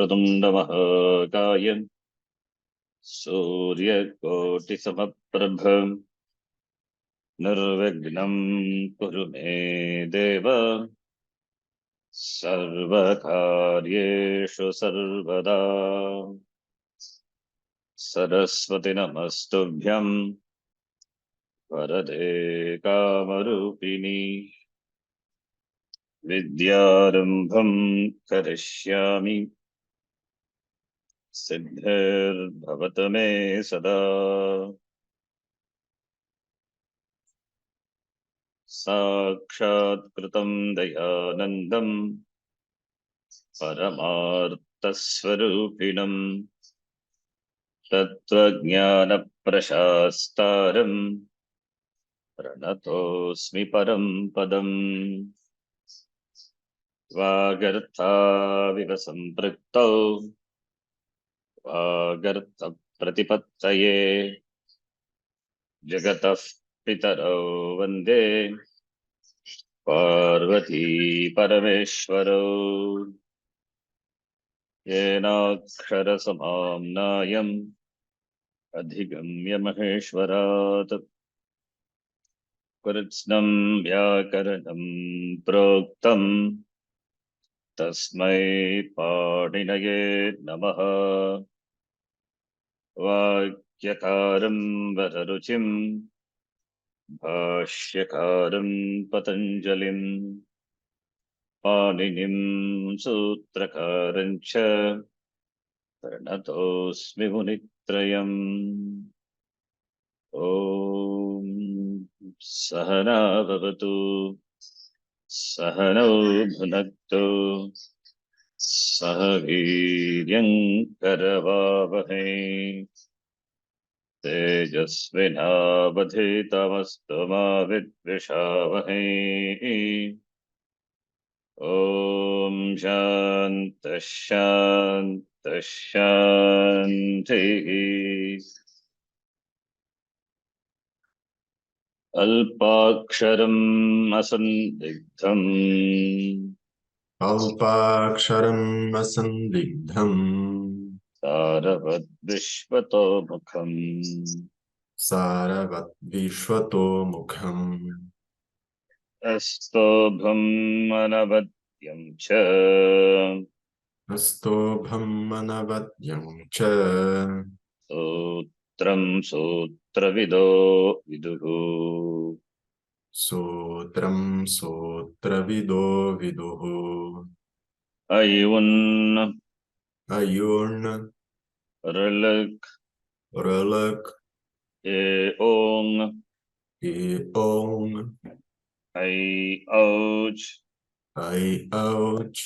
वक्रतुण्डमहाकाय सूर्यकोटिसमप्रभ निर्विघ्नं कुरु मे देव सर्वकार्येषु सर्वदा। सरस्वती नमस्तुभ्यं वरदे कामरूपिणी विद्यारम्भं करिष्यामि सिद्धिर्भवतु मे सदा। साक्षात्कृतं दयानन्दं परमार्थस्वरूपिणं तत्त्वज्ञानप्रशास्तारं प्रणतोऽस्मि परं पदम्। वागर्थाविव सम्पृक्तौ वागर्थप्रतिपत्तये जगतः पितरौ वन्दे पार्वती परमेश्वरौ। येनाक्षरसमाम्नायम् अधिगम्य महेश्वरात् कृत्स्नं व्याकरणं प्रोक्तम् तस्मै पाणिनये नमः। वाक्यकारं वररुचिं भाष्यकारं पतञ्जलिं पाणिनिं सूत्रकारं च प्रणतोऽस्मि मुनित्रयम्। ॐ सहना भवतु सहनौ भुनक्तु सह वीर्यं करवावहै तेजस्विनावधीतमस्तु मा विद्विषावहै। ॐ शान्तः शान्तः शान्तिः। अल्पाक्षरम् असन्दिग्धम् अल्पाक्षरम् असन्दिग्धम् सारवद्विश्वतोमुखम् सारवद्विश्वतोमुखम् स्तोभम् अनवद्यम् च स्तोभम् अनवद्यम् च सूत्रम् सूत्रविदो विदुः सूत्रम् सूत्रविदो विदुः अयुन् अयुण् ऋलक् ऋलक् ओङ् ओङ् ऐ औच् ऐ औच्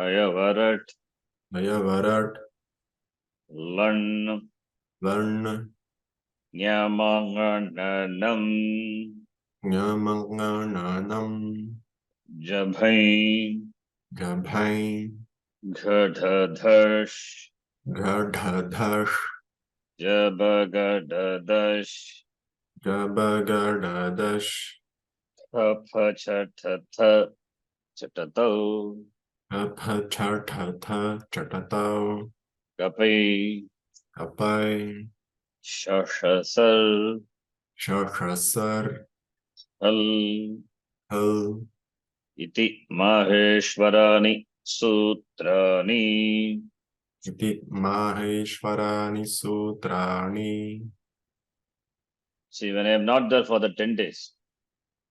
अयवरट् अयवरट् लण् लण् ञमङणनम् ञमङणनम् जभै गभै घढधष् घढधष् जबगडदश् गबगडदश् फफछठथ चटतौ अफछठथ चटतौ कपै कपै शशसर् शशसर् हल् हल् इति माहेश्वराणि सूत्राणि इति माहेश्वराणि सूत्राणि. See, when I am not there for the 10 days,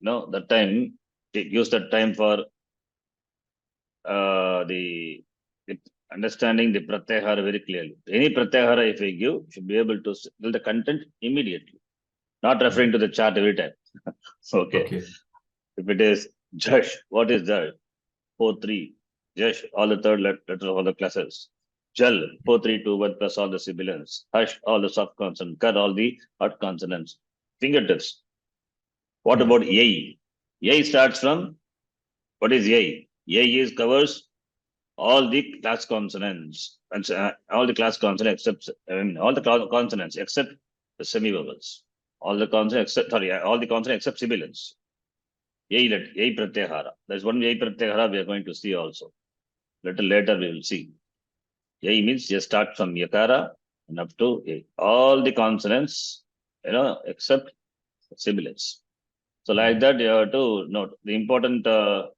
no, that time, use that time for the understanding the pratyahara very clearly. Any pratyahara, if we give, should be able to tell the content immediately, not referring to the chart every time. Okay. If it is Jash, what is that? 4-3. Jash, all the third letter of all the classes. Jal, 4-3-2-1 plus all the sibilants. Hush, all the soft consonants. Kar, all the hard consonants. Fingertips. What about Yai? Yai starts from, what is Yai? Yai is covers all the class consonants. And all the class consonants except, all the consonants except the semivowels. All the consonants except, all the consonants except sibilants. Yai pratyahara. There's one Yai pratyahara we are going to see also. Little later we will see. Yai means you start from yakara and up to a. All the consonants, except sibilants. So like that, you have to note the important the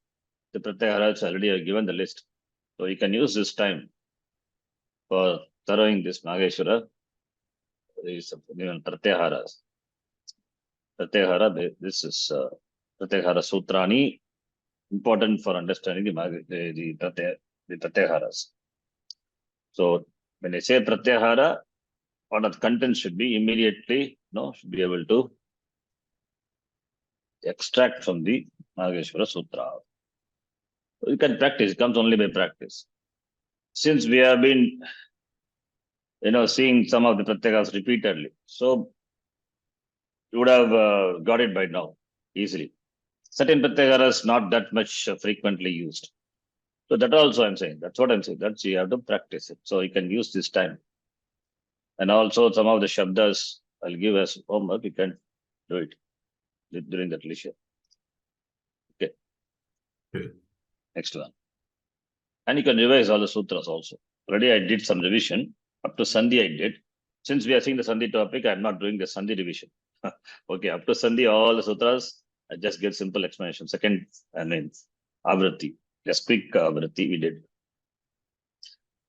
pratyaharas already are given the list. So you can use this time for throwing this Nageshwara, these pratyaharas. Pratyahara, this is pratyahara sutrani, important for understanding the pratyaharas. So when I say pratyahara, what are the content should be immediately, should be able to extract from the Nageshwara Sutra. You can practice, it comes only by practice. Since we have been, seeing some of the pratyaharas repeatedly, so you would have got it by now, easily. Certain pratyaharas not that much frequently used. So that also I'm saying, that's what I'm saying, that's you have to practice it. So you can use this time. And also some of the shabdas I'll give as homework, you can do it during that leisure. Okay. Next one. And you can revise all the sutras also. Already I did some revision. Up to Sandhi I did. Since we are seeing the Sandhi topic, I'm not doing the Sandhi revision. Okay, up to Sandhi, all the sutras, I just get simple explanation. Second, Avrati. Just quick Avrati we did.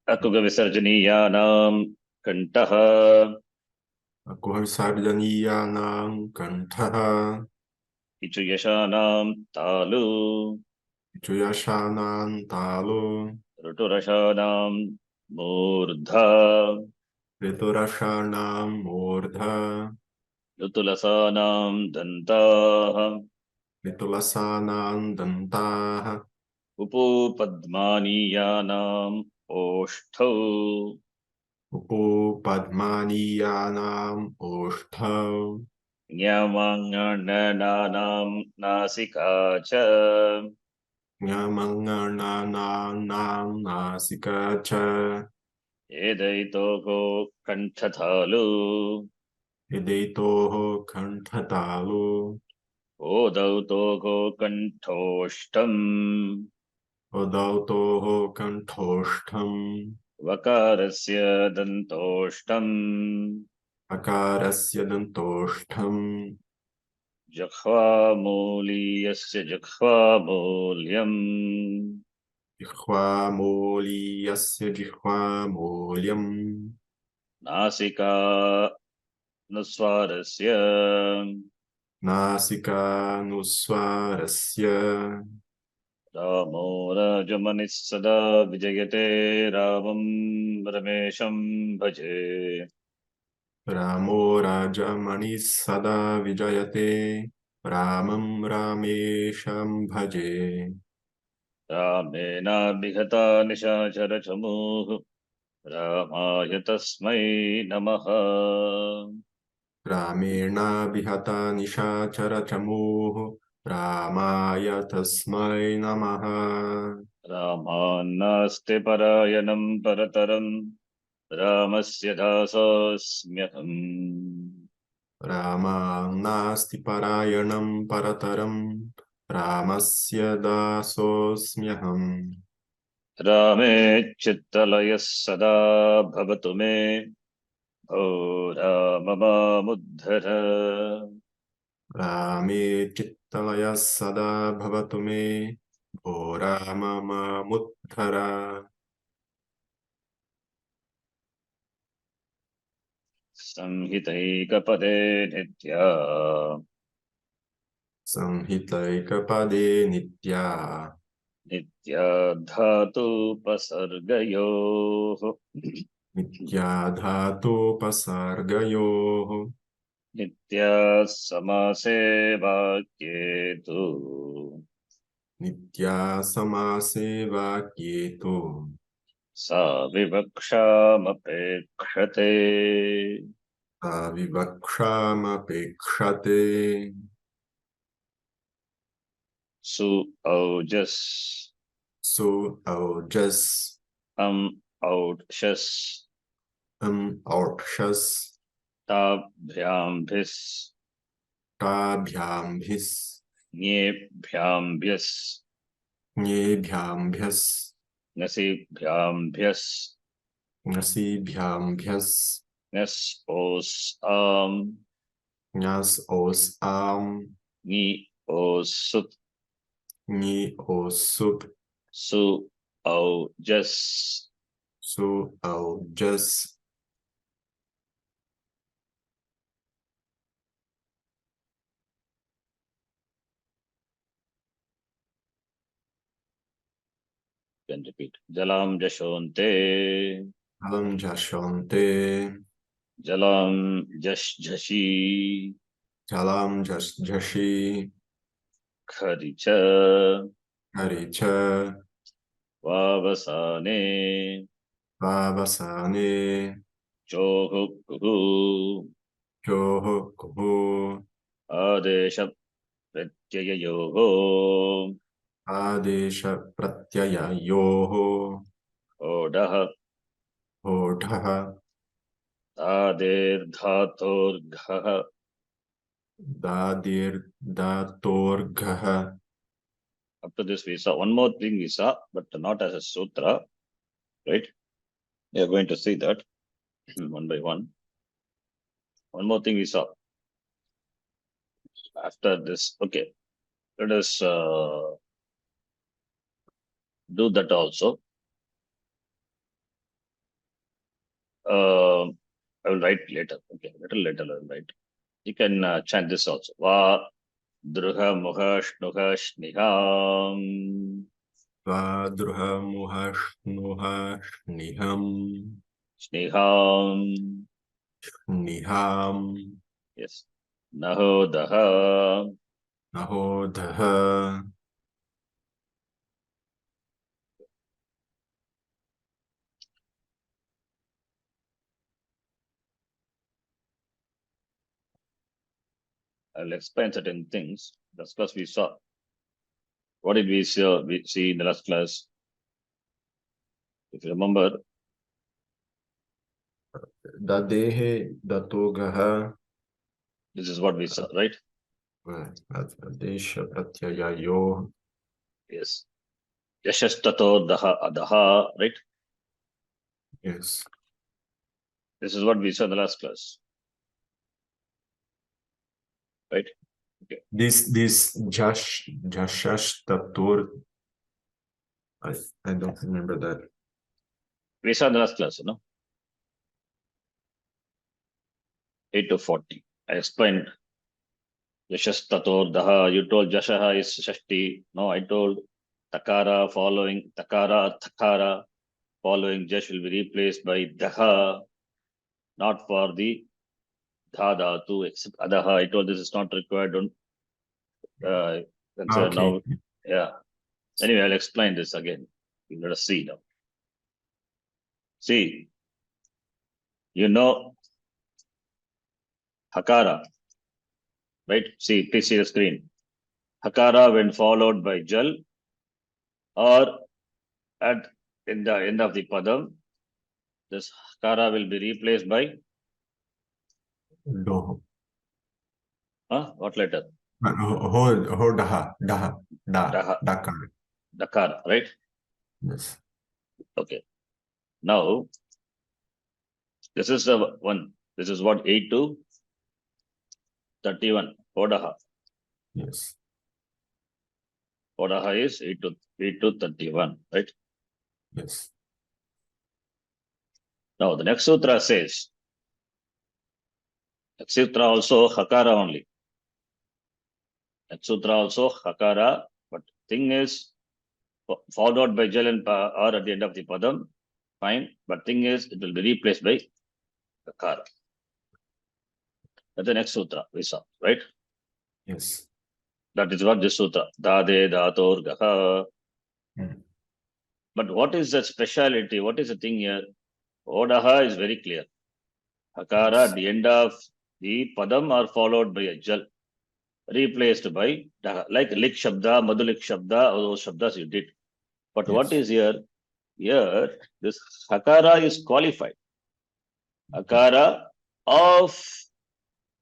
Akuga Visarjaniyyanam Kantaha Akuharsadaniyanam kantaha Ichuyashanam Talu Ichuyashanam talu Ruturashanam Murdha Riturashanam murdha Lutulasanam Dantaha Ritulasanam dantaha Upu Padmaniyanam Oshtau Upo padmaniyanam oshthav Nyamangananam Nasikacha Nyamangananam nasikacha Edaitoko Kanthathalu Hideitoho kantatalu Odautoko Kantoshtam Odautoho kantoshtam Vakarasya Dantoshtam Akarasya dantoshtam Jakhvamuliyasya Jakhvamulyam Jihvamoliyasya jihvamolyam Nasika Nuswarasya Nasika nuswarasya Ramo Rajamanis Sada Vijayate Ramam Ramesham Bhaje Ramo Rajamani Sada Vijayate Ramam Ramesham Bhaje Ramena Bhigata Nishachara Chamuh Ramaya Tasmai Namaha Ramena Bihata Nishachara Chamuh Ramaya Tasmai Namaha Ramanaste Parayanam Parataram Ramasya Dasasmyaham Rama Nasti Parayanam Parataram Ramasya Dasosmyaham Rame Chittalayas Sada Bhavatu Me O Ramama Muddhara Rame Chittalaya Sada Bhavatu Me O Rama Muttara Samhitaikapade Nitya Samhitaikapade Nitya Nitya Dhatu Pasargayo Nitya Dhatu Pasargayo Nitya Samase Vakyetu Nitya Samaseva Kyetu Sa Vivaksham Avivakshama Su Aujas Su Aujas Audshas Aurkshas Tabhyambhis Tabhyambhis Nyebhyambhyas Nyebhyambhyas Nasibhyambhyas Nasibhyam bhyas. Nes os Nyas os ni os sut Ni os sup. su au jas. Su au jas. Can repeat. Jalam jashonte. Alam jashonte. Jalam jashi. Jalam jashi. Kharicha. Haricha. Vavasane. Vavasane. Chohu kuhu. Kyoho kuhu. Adesha pratyaya Adesha pratyaya yoho. Odah. Odha. Adir dhatur gha. Dadir datorgha. Up to this we saw. One more thing we saw, but not as a sutra, right? We are going to see that one by one. One more thing we saw. After this, okay, let us do that also. I will write later. Okay, little later I will write. You can chant this also. Va druha muha shnuha shniham. Vadruha muhashnuha niham. Shniham. Niham. Yes. Nahodaha. Nahodha. I'll explain certain things. That's because we saw. What did we see in the last class? If you remember, Dadehe datogaha. this is what we saw, right? Adesha pratyayayo. Yes. Yashastato daha adaha, right? Yes. This is what we saw in the last class. Right? Okay. This jashash tatur. I don't remember that. We saw in the last class, you know. 8 to 40. I explained Yashastato daha. You told Jashaha is Shashti. No, I told Takara following Takara following Jash will be replaced by Daha, not for the Dhadatu, except Adaha. I told this is not required. Don't consider Okay. now. Yeah. Anyway, I'll explain this again. Let us see now. See, you know Hakara, right? See, please see the screen. Hakara when followed by Jal or at in the end of the Padam, this Hakara will be replaced by Doho. what letter? Daha. Daha, Dakar. Dakara, right? Yes. Okay. Now, this is the one. This is what 8 to 31. Odaha. Yes. Odaha is 8 to 31, right? Yes. Now, the next sutra says, next sutra also Hakara only. Next sutra also Hakara, but thing is, followed by Jal and Pa or at the end of the Padam, fine. But thing is, it will be replaced by Hakara. That's the next sutra we saw, right? Yes. That is what this sutra. Dade, Dator, Gaha. But what is the speciality? What is the thing here? Odaha is very clear. Hakara at the end of the Padam are followed by a Jal, replaced by Daha. Like Lik Shabda, Madulik Shabda, all those Shabdas you did. But what is here? Here, this Hakara is qualified. Hakara of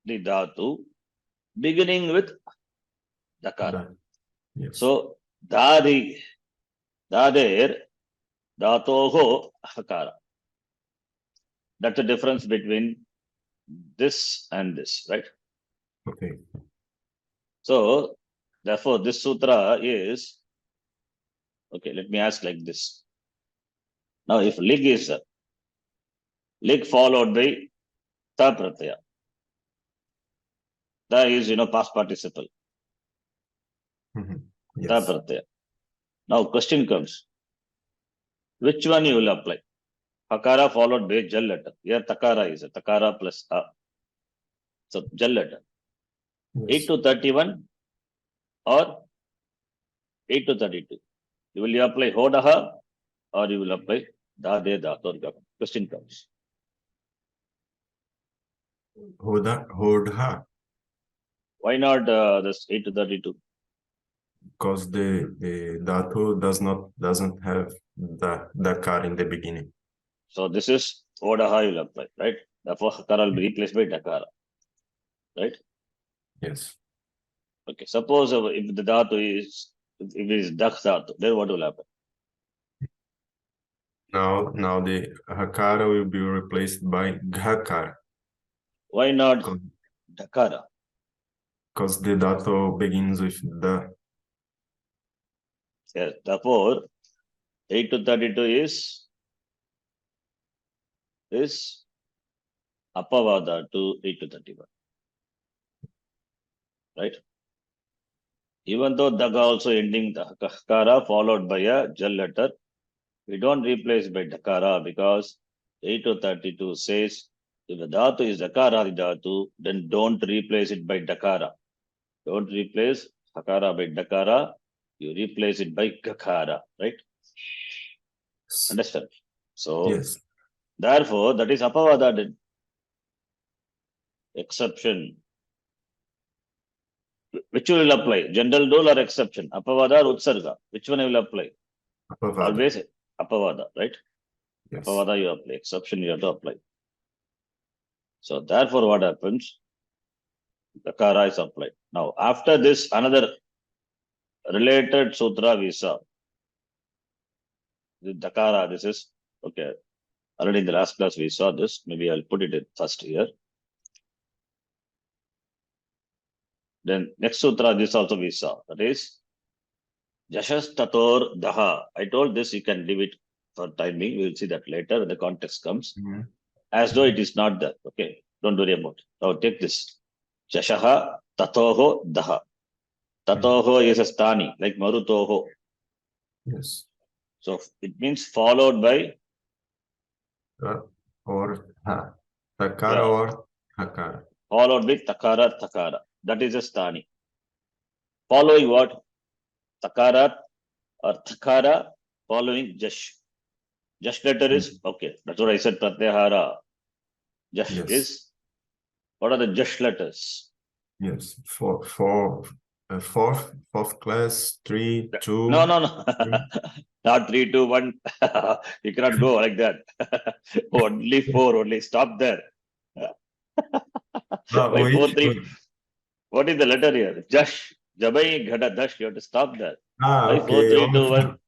the Dhatu, beginning with Dakara. Yes. So, Dadir, Datoho Hakara. That's the difference between this and this, right? Okay. So, therefore, this sutra is, okay, let me ask like this. Now, if lig is lig followed by ta pratyaya, ta is, past participle, ta Yes. pratyaya. Now, question comes, which one you will apply? Hakara followed by jal letter. Here, takara is a takara plus a. So, jal letter. 8 Yes. to 31 or 8 to 32. Will you apply hodaha or you will apply dade dator? Question comes. Hodha, Why not this 8 to 32? because the dhatu doesn't have the dakar in the beginning. So this is hodaha you will apply, right? Therefore, hakara will be replaced by dakara, right? Yes. Okay. Suppose if the dhatu is, if it is dak dhatu, then what will happen? Now the hakara will be replaced by ghakara Why not dakara? because the dhatu begins with the. Yes. Therefore, 8 to 32 is apavada to 8 to 31, right? Even though daga also ending the hakara followed by a jal letter, we don't replace by dakara because 8 to 32 says if the dhatu is dakara dhatu, then don't replace it by dakara. Don't replace hakara by dakara. You replace it by gakara, right? Understand? So, Yes. therefore, that is apavada exception. Which you will apply? General rule or exception? Apavada or utsarga? Which one you will apply? Apavada. Always apavada, right? Yes. Apavada you apply. Exception you have to apply. So therefore, what happens? Dakara is applied. Now, after this, another related sutra we saw. The Dakara, this is okay. Already in the last class we saw this. Maybe I'll put it in first here. Then next sutra, this also we saw. That is Jashas Tator Daha. I told this, you can leave it for time being. We will see that later when the context comes. As though it is not there. Okay. Don't worry about it. Now take this. Jashaha Tatoho Daha. Tatoho is a stani, like Marutoho. Yes. So it means followed by Or takara yeah, or hakara. followed by takara takara. That is a stani. Following what? Takara or takara following jash. Jash letter is okay. That's what I said. Pratyahara. Jash Yes. is what are the jash letters? Yes. Fourth class, 3, 2. No. Not 3, 2, 1. You cannot go like that. Only 4. Only stop there. Why 4, 3? What is the letter here? Jash. Jabai Ghada Dash. You have to stop there. Why 4, Okay. 3, 2, 1?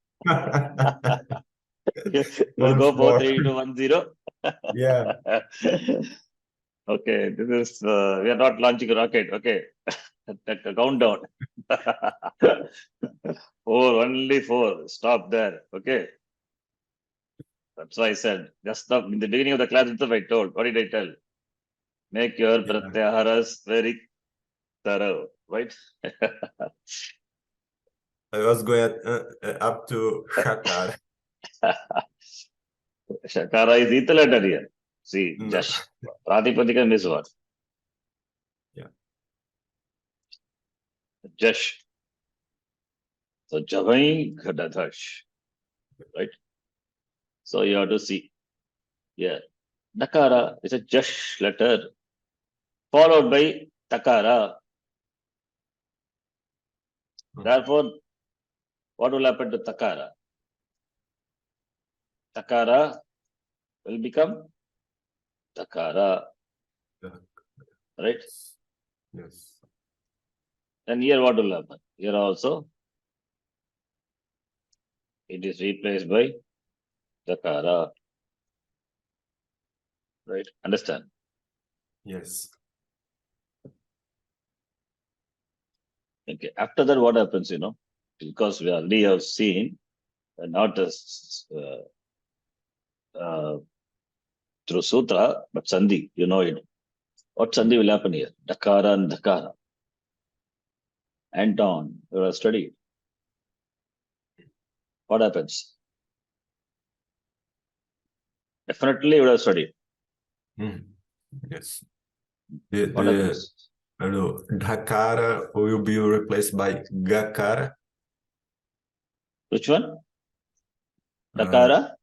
You will go 4, 3, 2, 1, 0. Yeah. Okay. This is, we are not launching a rocket. Okay. Countdown. 4, only 4. Stop there. Okay. That's why I said, just in the beginning of the class itself, I told, what did I tell? Make your pratyaharas very thorough, right? I was going up to Shakar. Shakara is ether letter here. See, No. Jash. Pratipadika means what? Yeah. Jash. So Javai Ghadadash. Right? So you have to see. Yeah. Dakara is a Jash letter followed by Takara. Therefore, what will happen to Takara? Takara will become Dakara. Right? Yes. And here what will happen? Here also it is replaced by Dakara. Right? Understand? Yes. Okay. After that, what happens, because we already have seen, not as through Sutra, but Sandhi, you know it. What Sandhi will happen here? Dakara and Dakara. Anton, you have studied. What happens? Definitely you would have studied. Yes. What happens? Dakara will be replaced by Gakara. Which one? Dakara?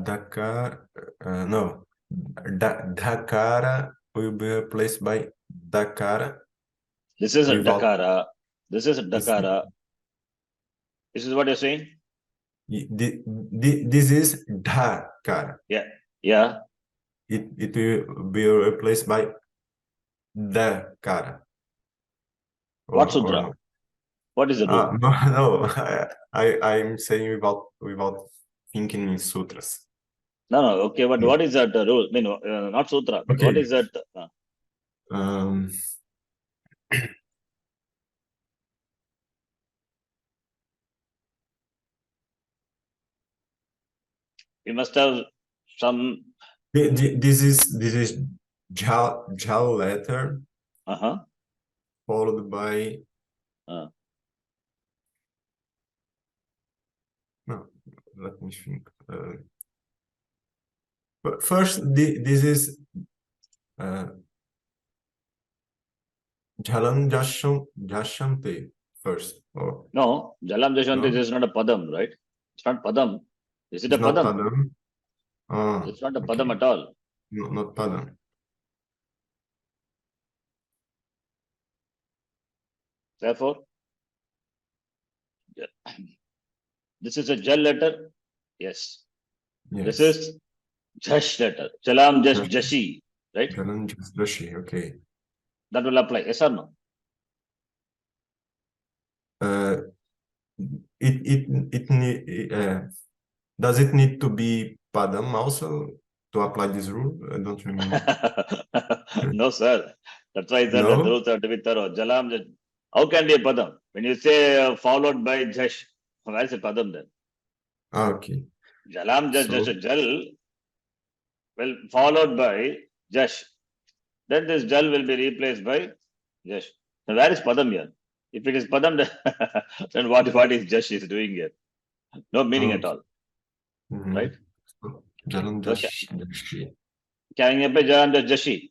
Dakar, no. Dakara will be replaced by Dakara. This is a Without Dakara. This is a this. Dakara. This is what you're saying? This is Dakara. Yeah. Yeah. It will be replaced by Dakara. What Or Sutra? no? What is the rule? No. I'm saying without thinking in sutras. No. Okay, but what is that rule? I mean, not Sutra, but Okay. what is that? We must have some. This is Jal letter followed by no. Let me think. But first, this is Jalan Jashante first. Or No, Jalam Jashanti, no? this is not a Padam, right? It's not Padam. Is it It's a not Padam? Padam. It's not a Okay. Padam at all. No, not Padam. Therefore, this is a Jal letter. Yes. This Yes. is Jash letter. Jalam Jash Jash- Jashi, right? Jalan Jashi. Okay. That will apply. Yes or no? Does it need to be Padam also to apply this rule? I don't remember. No, sir. That's why I said that the No? rules have to be thorough. Jalam Jash. How can be a Padam? When you say followed by Jash, where is a Padam then? Okay. Jalam Jash So, Jash Jal, well, followed by Jash. Then this Jal will be replaced by Jash. Now, where is Padam here? If it is Padam, then what is Jash is doing here? No meaning at all, right? So, Jalan So, Jashi. can you Jalam Jash Jashi?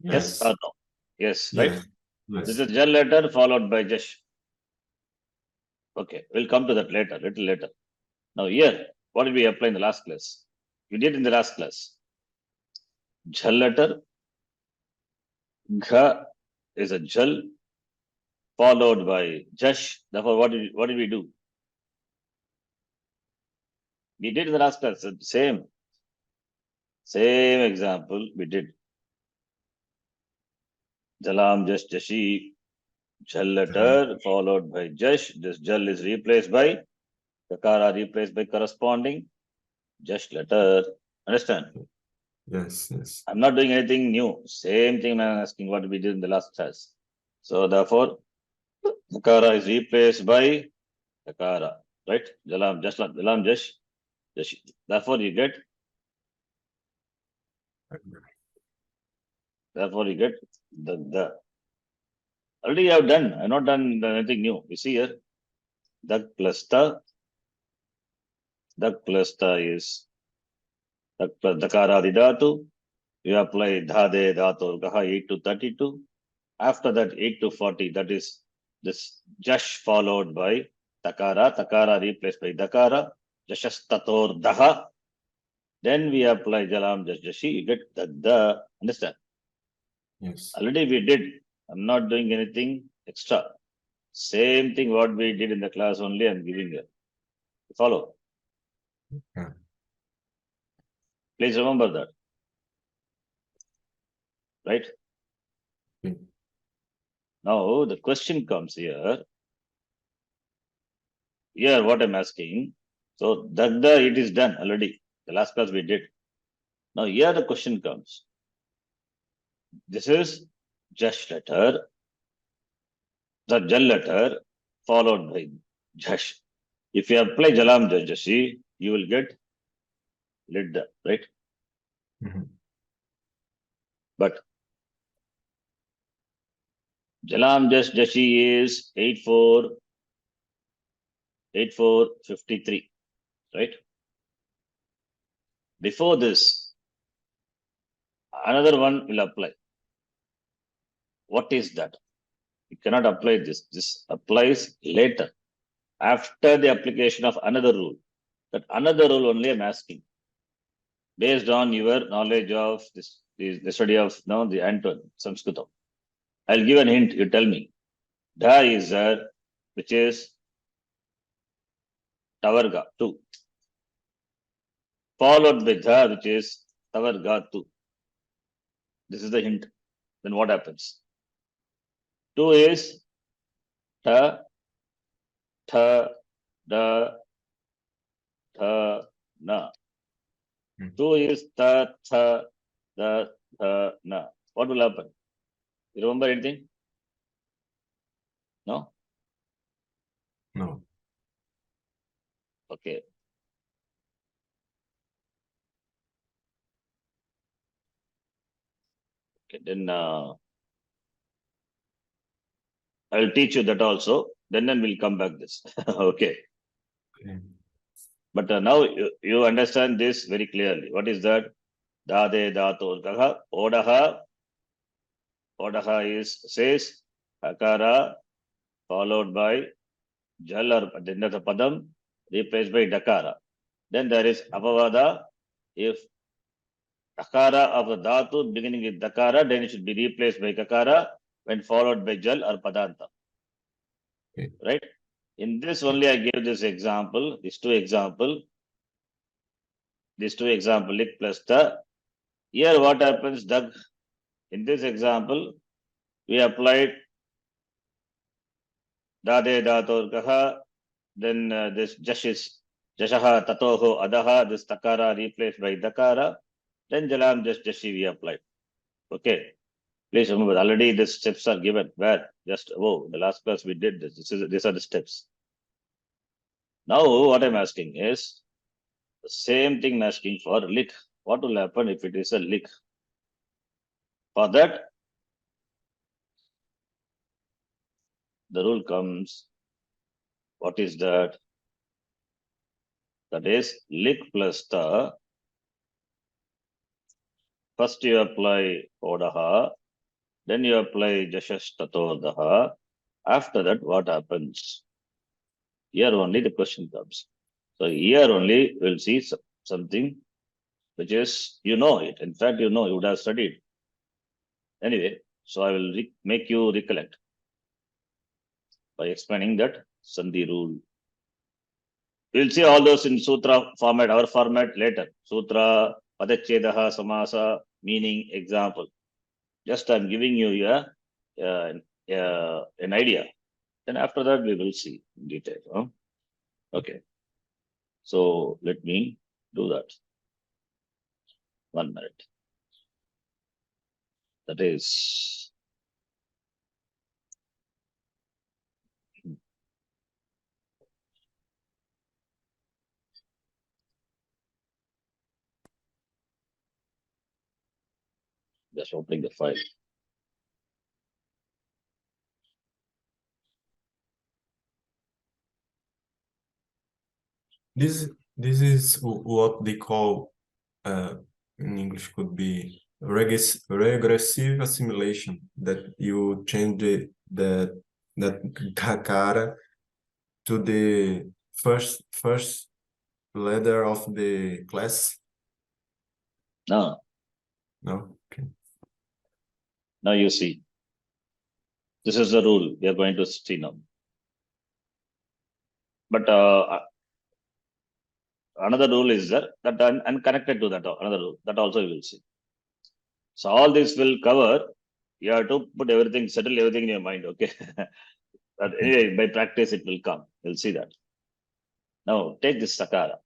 Yes or Yes. no? Yes, right? Yes. This Yes. is Jal letter followed by Jash. Okay, we'll come to that later, little later. Now here, what did we apply in the last class? We did in the last class. Jal letter, Gha is a Jal followed by Jash. Therefore, what did we do? We did in the last class, same example we did. Jalam Jash Jashi, Jal letter followed by Jash. This Jal is replaced by Dakara, replaced by corresponding Jash letter. Understand? Yes. Yes. I'm not doing anything new. Same thing I'm asking what we did in the last class. So therefore, Dakara is replaced by Dakara, right? Jalam Jash, Jashi. Therefore you get the already I've done. I've not done anything new. You see here, Dak plus ta is Dak plus Dakara Dhatu. You apply Dhade Dhatu Gaha 8 to 32. After that, 8 to 40, that is this Jash followed by Takara replaced by Dakara, Jashastator Daha. Then we apply Jalam Jashi, you get the understand? Yes. Already we did. I'm not doing anything extra. Same thing what we did in the class only, I'm giving you. Follow. Yeah. Please remember that. Right? Okay. Now the question comes here. Here, what I'm asking. So Dagda, it is done already. The last class we did. Now here the question comes. This is Jash letter, the Jal letter followed by Jash. If you apply Jalam Jashi, you will get Lid, right? But Jalam Jashi is 8453, right? Before this, another one will apply. What is that? You cannot apply this. This applies later, after the application of another rule. That another rule only I'm asking. Based on your knowledge of this, the study of the Anton, Sanskritam. I'll give an hint, you tell me. Da is there, which is Tavarga 2. Followed by Dha, which is Tavarga 2. This is the hint. Then what happens? 2 is Ta, Tha, Da, Tha, Na. 2 is Ta, Tha, Da, Tha, Na. What will happen? You remember anything? No? No. Okay. Okay, then I'll teach you that also. Then we'll come back this. Okay. But now you understand this very clearly. What is that? Dade, Dato, Gaha, Odaha. Odaha says Akara followed by Jal or then the Padam replaced by Dakara. Then there is Apavada. If Dakara of the Dhatu beginning with Dakara, then it should be replaced by Kakara when followed by Jal or Padanta. Okay. Right? In this only I gave this example, these two example, lik plus the. Here what happens, Dag? In this example, we applied Dade Dator Gaha, then this Jashaha Tatoho Adaha, this Takara replaced by Dakara, then Jalam Jashi we applied. Okay. Please remember, already the steps are given. Where? Just, the last class we did this. These are the steps. Now, what I'm asking is, the same thing I'm asking for lik. What will happen if it is a lik? For that, the rule comes. What is that? That is lik plus the. First you apply Odaha, then you apply Jashash Tatodaha. After that, what happens? Here only the question comes. So here only we'll see something which is, you know it. In fact, you would have studied. Anyway, so I will make you recollect by explaining that Sandhi rule. We'll see all those in Sutra format, our format later. Sutra, Padachedaha, Samasa, meaning, example. Just I'm giving you an idea. Then after that, we will see in detail. Huh? Okay. So let me do that. 1 minute. That is just opening the file. This is what they call in English could be regressive assimilation, that you change that Dakara to the first letter of the class. No. Okay. Now you see. This is the rule we are going to see now. But another rule is there that unconnected to that another rule that also you will see. So all this will cover. You have to put everything, settle everything in your mind. Okay. But anyway, by practice it will come. You'll see that. Now take this Sakara.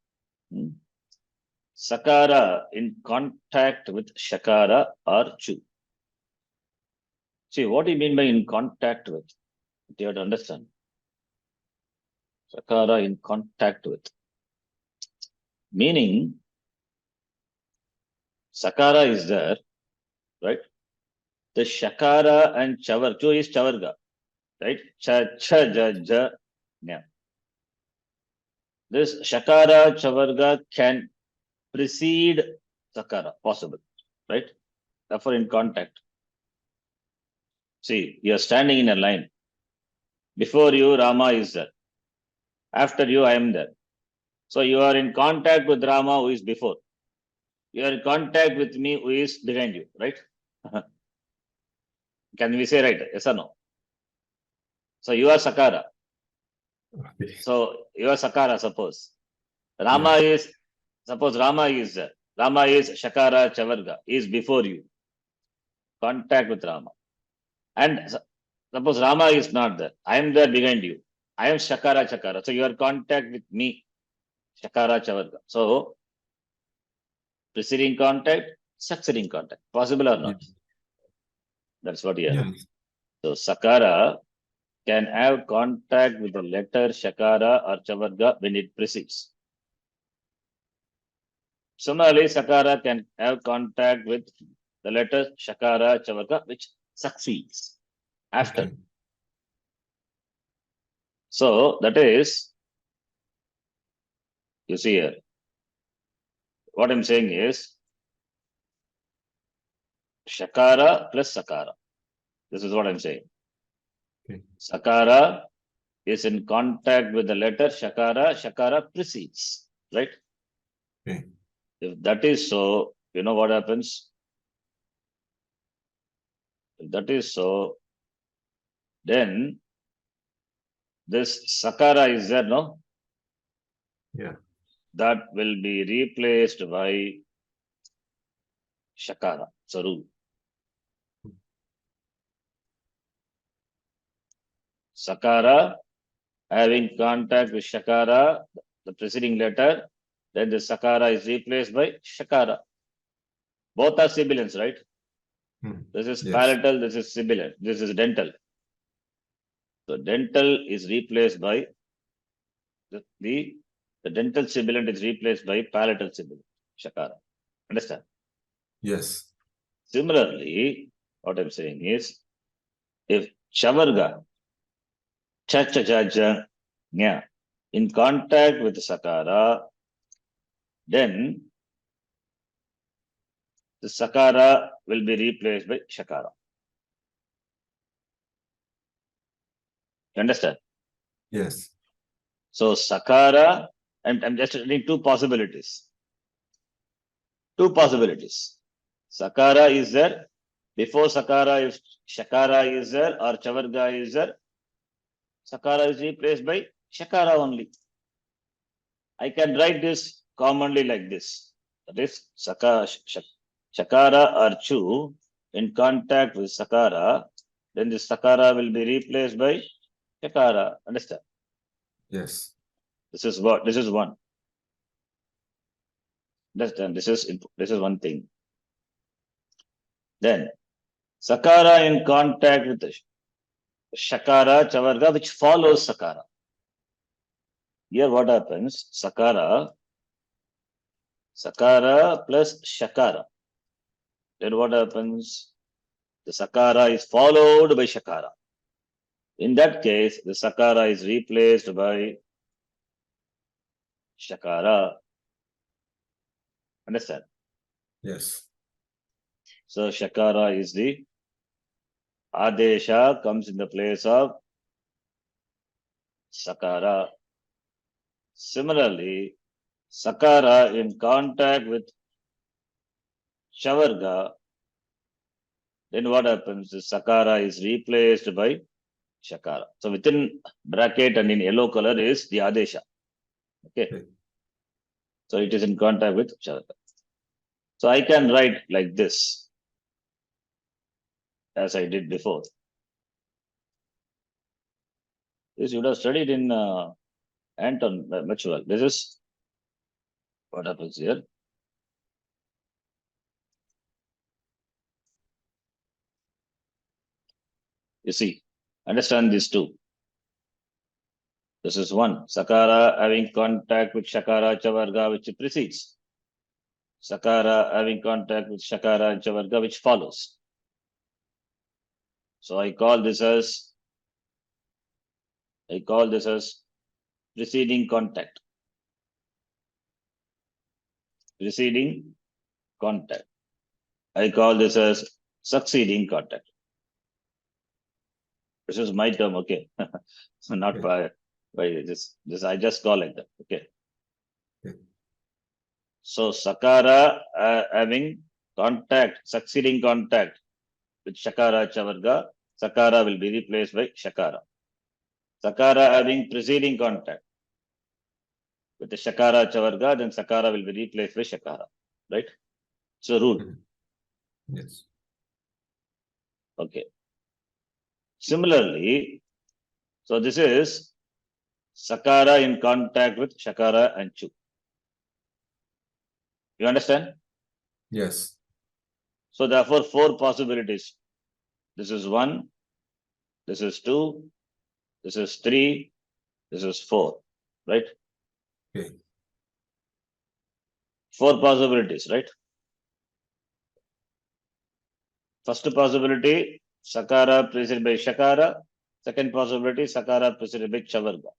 Sakara in contact with Shakara or Chu. See, what do you mean by in contact with? You have to understand. Sakara in contact with. Meaning, Sakara is there, right? The Shakara and Chavar, Chu is Chavarga, right? Cha, cha, ja, ja, nya. This Shakara, Chavarga can precede Sakara, possible, right? Therefore, in contact. See, you are standing in a line. Before you, Rama is there. After you, I am there. So you are in contact with Rama, who is before. You are in contact with me, who is behind you, right? Can we say right? Yes or no? So you are Sakara. So you are Sakara, suppose. Rama is, suppose Rama is there. Rama is Shakara Chavarga, is before you. Contact with Rama. And suppose Rama is not there. I am there behind you. I am Shakara Chakara. So you are contact with me, Shakara Chavarga. So preceding contact, succeeding contact. Possible or not? Yes. That's what you have. Yes. So Sakara can have contact with the letter Shakara or Chavarga when it precedes. Similarly, Sakara can have contact with the letter Shakara, Chavarga, which succeeds after. Okay. So that is, you see here, what I'm saying is Shakara plus Sakara. This is what I'm saying. Okay. Sakara is in contact with the letter Shakara, Shakara precedes, right? Okay. If that is so, you know what happens? If that is so, then this Sakara is there, no? Yeah. That will be replaced by Shakara, Saru. Sakara having contact with Shakara, the preceding letter, then the Sakara is replaced by Shakara. Both are sibilants, right? This is Yes. palatal, this is sibilant, this is dental. So dental is replaced by the dental sibilant is replaced by palatal sibilant, Shakara. Understand? Yes. Similarly, what I'm saying is, if Chavarga, cha cha cha cha, nya, in contact with Sakara, then the Sakara will be replaced by Shakara. You understand? Yes. So Sakara, I'm just reading two possibilities. Two possibilities. Sakara is there. Before Sakara, if Shakara is there or Chavarga is there, Sakara is replaced by Shakara only. I can write this commonly like this. That is Shakara or Chu in contact with Sakara, then this Sakara will be replaced by Shakara. Understand? Yes. This is what this is one. Understand? This is one thing. Then Sakara in contact with the Shakara, Chavarga, which follows Sakara. Here what happens? Sakara plus Shakara. Then what happens? The Sakara is followed by Shakara. In that case, the Sakara is replaced by Shakara. Understand? Yes. So Shakara is the Adesha comes in the place of Sakara. Similarly, Sakara in contact with Chavarga, then what happens? The Sakara is replaced by Shakara. So within bracket and in yellow color is the Adesha. Okay. So it is in contact with Chavarga. So I can write like this, as I did before. This you would have studied in Anton much well. This is what happens here. You see, understand these two. This is one. Sakara having contact with Shakara Chavarga, which precedes. Sakara having contact with Shakara and Chavarga, which follows. So I call this as preceding contact. Preceding contact. I call this as succeeding contact. This is my term, okay? So not by this. I just call it that, okay? So Sakara having contact, succeeding contact with Shakara Chavarga, Sakara will be replaced by Shakara. Sakara having preceding contact with the Shakara Chavarga, then Sakara will be replaced by Shakara, right? So rule. Yes. Okay. Similarly, so this is Sakara in contact with Shakara and Chu. You understand? Yes. So therefore, 4 possibilities. This is 1, this is 2, this is 3, this is 4, right? Okay. 4 possibilities, right? First possibility, Sakara preceded by Shakara. Second possibility, Sakara preceded by Chavarga.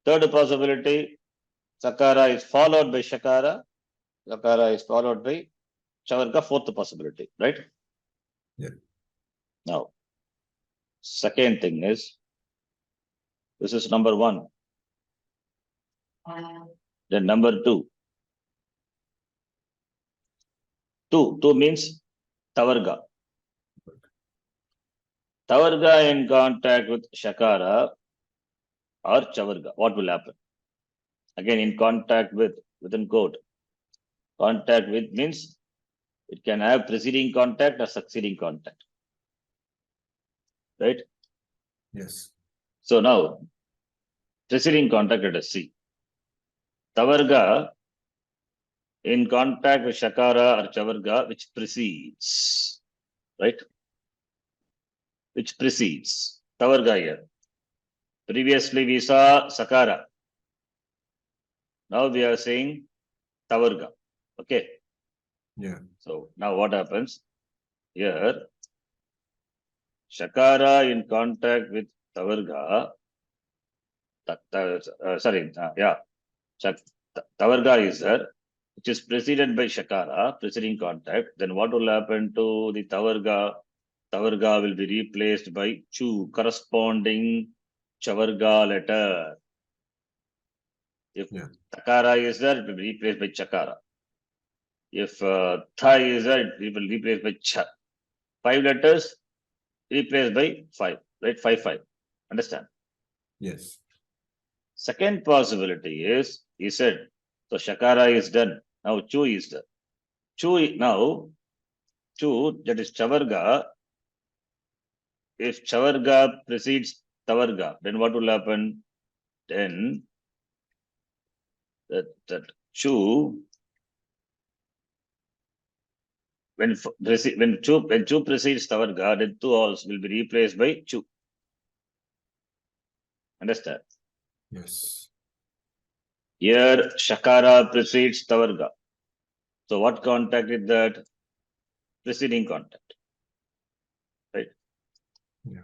Third possibility, Sakara is followed by Shakara. Dakara is followed by Chavarga. Fourth possibility, right? Yeah. Now, second thing is, this is number 1. Then number 2. 2 means Tavarga. Tavarga in contact with Shakara or Chavarga. What will happen? Again, in contact with, within quote. Contact with means it can have preceding contact or succeeding contact. Right? Yes. So now, preceding contact, let us see. Tavarga in contact with Shakara or Chavarga, which precedes. Right? Which precedes. Tavarga here. Previously we saw Sakara. Now we are saying Tavarga. Okay. Yeah. So now what happens? Here, Shakara in contact with Tavarga. Tavarga is there, which is preceded by Shakara, preceding contact. Then what will happen to the Tavarga? Tavarga will be replaced by Chu, corresponding Chavarga letter. If Takara is there, it will be replaced by Chakara. If Tha is there, it will be replaced by Cha. 5 letters replaced by 5, right? 5, 5. Understand? Yes. Second possibility is, he said, so Shakara is done. Now Chu is done. Now, Chu, that is Chavarga. If Chavarga precedes Tavarga, then what will happen? Then that Chu, when Chu precedes Tavarga, then 2 also will be replaced by Chu. Understand? Yes. Here, Shakara precedes Tavarga. So what contact is that? Preceding contact. Right? Yeah.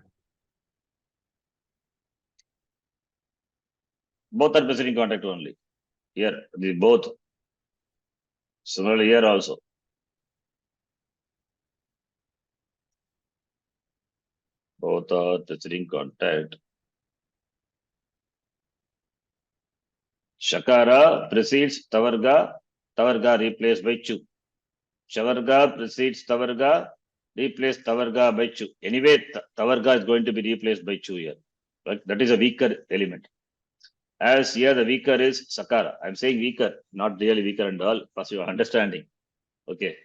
Both are preceding contact only. Here, both. Similarly, here also. Both are preceding contact. Shakara precedes Tavarga. Tavarga replaced by Chu. Chavarga precedes Tavarga. Replace Tavarga by Chu. Anyway, Tavarga is going to be replaced by Chu here. Right? That is a weaker element. As here the weaker is Sakara. I'm saying weaker, not really weaker and all, for your understanding. Okay.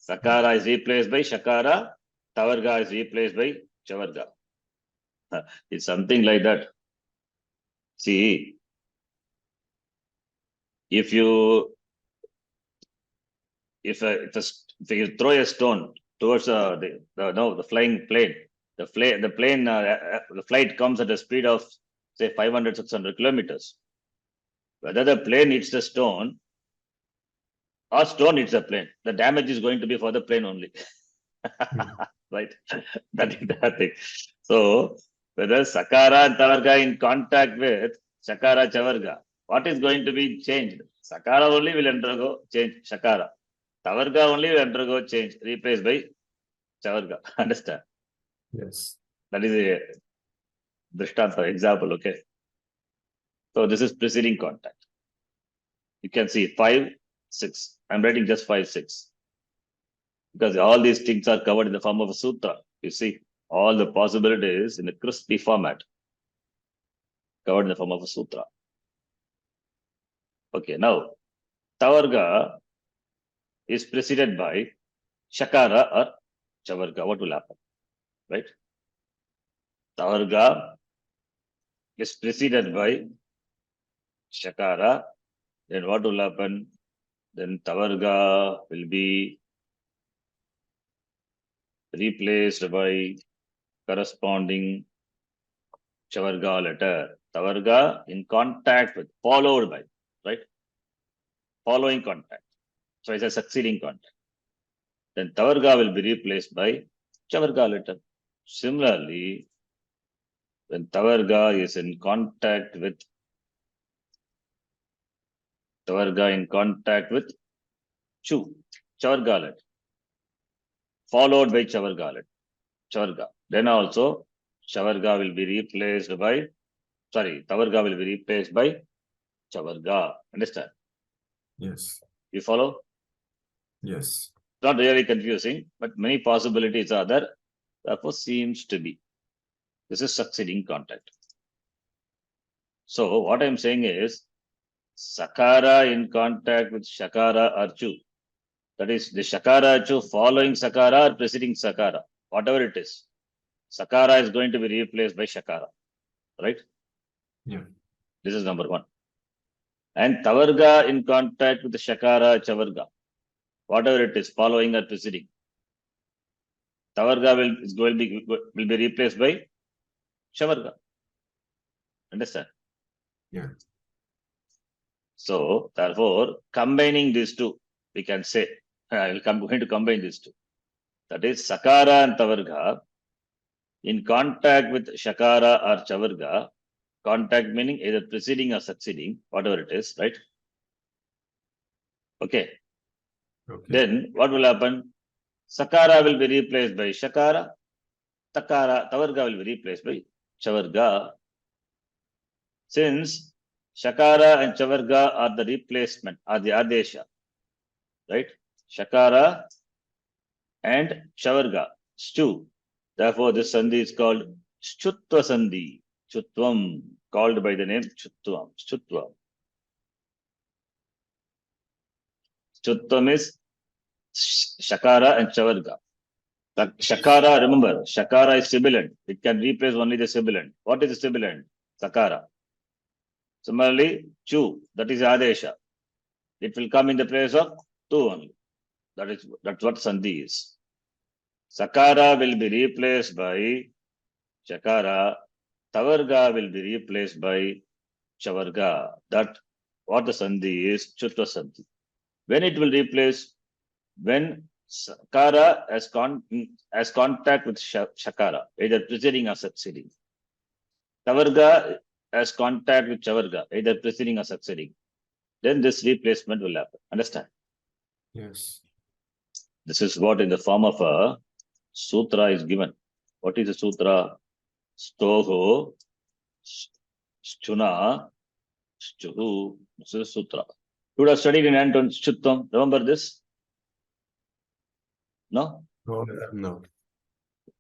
Sakara is replaced by Shakara. Tavarga is replaced by Chavarga. It's something like that. See, if you if you throw a stone towards the flying plane, The flight comes at a speed of say 500, 600 kilometers. Whether the plane hits the stone or stone hits the plane, the damage is going to be for the plane only. Right? That is the thing. So whether Sakara and Tavarga in contact with Shakara, Chavarga, what is going to be changed? Sakara only will undergo change, Shakara. Tavarga only will undergo change, replaced by Chavarga. Understand? Yes. That is a Drishtanta example, okay? So this is preceding contact. You can see 5, 6. I'm writing just 5, 6. Because all these things are covered in the form of a sutra. You see, all the possibilities in a crispy format, covered in the form of a sutra. Okay, now, Tavarga is preceded by Shakara or Chavarga. What will happen? Right? Tavarga is preceded by Shakara. Then what will happen? Then Tavarga will be replaced by corresponding Chavarga letter. Tavarga in contact with, followed by, right? Following contact. So it's a succeeding contact. Then Tavarga will be replaced by Chavarga letter. Similarly, when Tavarga is in contact with Chu, Chavarga letter, followed by Chavarga letter. Chavarga. Then also Chavarga will be replaced by, Tavarga will be replaced by Chavarga. Understand? Yes. You follow? Yes. Not really confusing, but many possibilities are there. Therefore, seems to be. This is succeeding contact. So what I'm saying is, Sakara in contact with Shakara or Chu. That is the Shakara Chu following Sakara or preceding Sakara. Whatever it is. Sakara is going to be replaced by Shakara. Right? Yeah. This is number 1. And Tavarga in contact with the Shakara, Chavarga. Whatever it is, following or preceding. Tavarga will be replaced by Chavarga. Understand? Yeah. So, therefore, combining these two, we can say, I'm going to combine these two. That is, Sakara and Tavarga in contact with Shakara or Chavarga, contact meaning either preceding or succeeding, whatever it is, right? Okay. Then, what will happen? Sakara will be replaced by Shakara, Tavarga will be replaced by Chavarga. Since Shakara and Chavarga are the replacement, are the Adesha, right? Shakara and Chavarga, Stu. Therefore, this Sandhi is called Chutva Sandhi. Chutvam, called by the name Chutvam. Chutvam. Chutvam is Shakara and Chavarga. Shakara, remember, Shakara is sibilant. It can replace only the sibilant. What is the sibilant? Sakara. Similarly, Chu, that is Adesha. It will come in the place of Tu only. That's what Sandhi is. Sakara will be replaced by Shakara. Tavarga will be replaced by Chavarga. That what the Sandhi is, Chutva Sandhi. When it will replace, when Sakara has contact with Shakara, either preceding or succeeding. Tavarga has contact with Chavarga, either preceding or succeeding. Then this replacement will happen. Understand? Yes. This is what in the form of a sutra is given. What is a sutra? Stoho, Stuna, Stuhu. This is a sutra. You would have studied in Anton Chuttam. Remember this? No? No.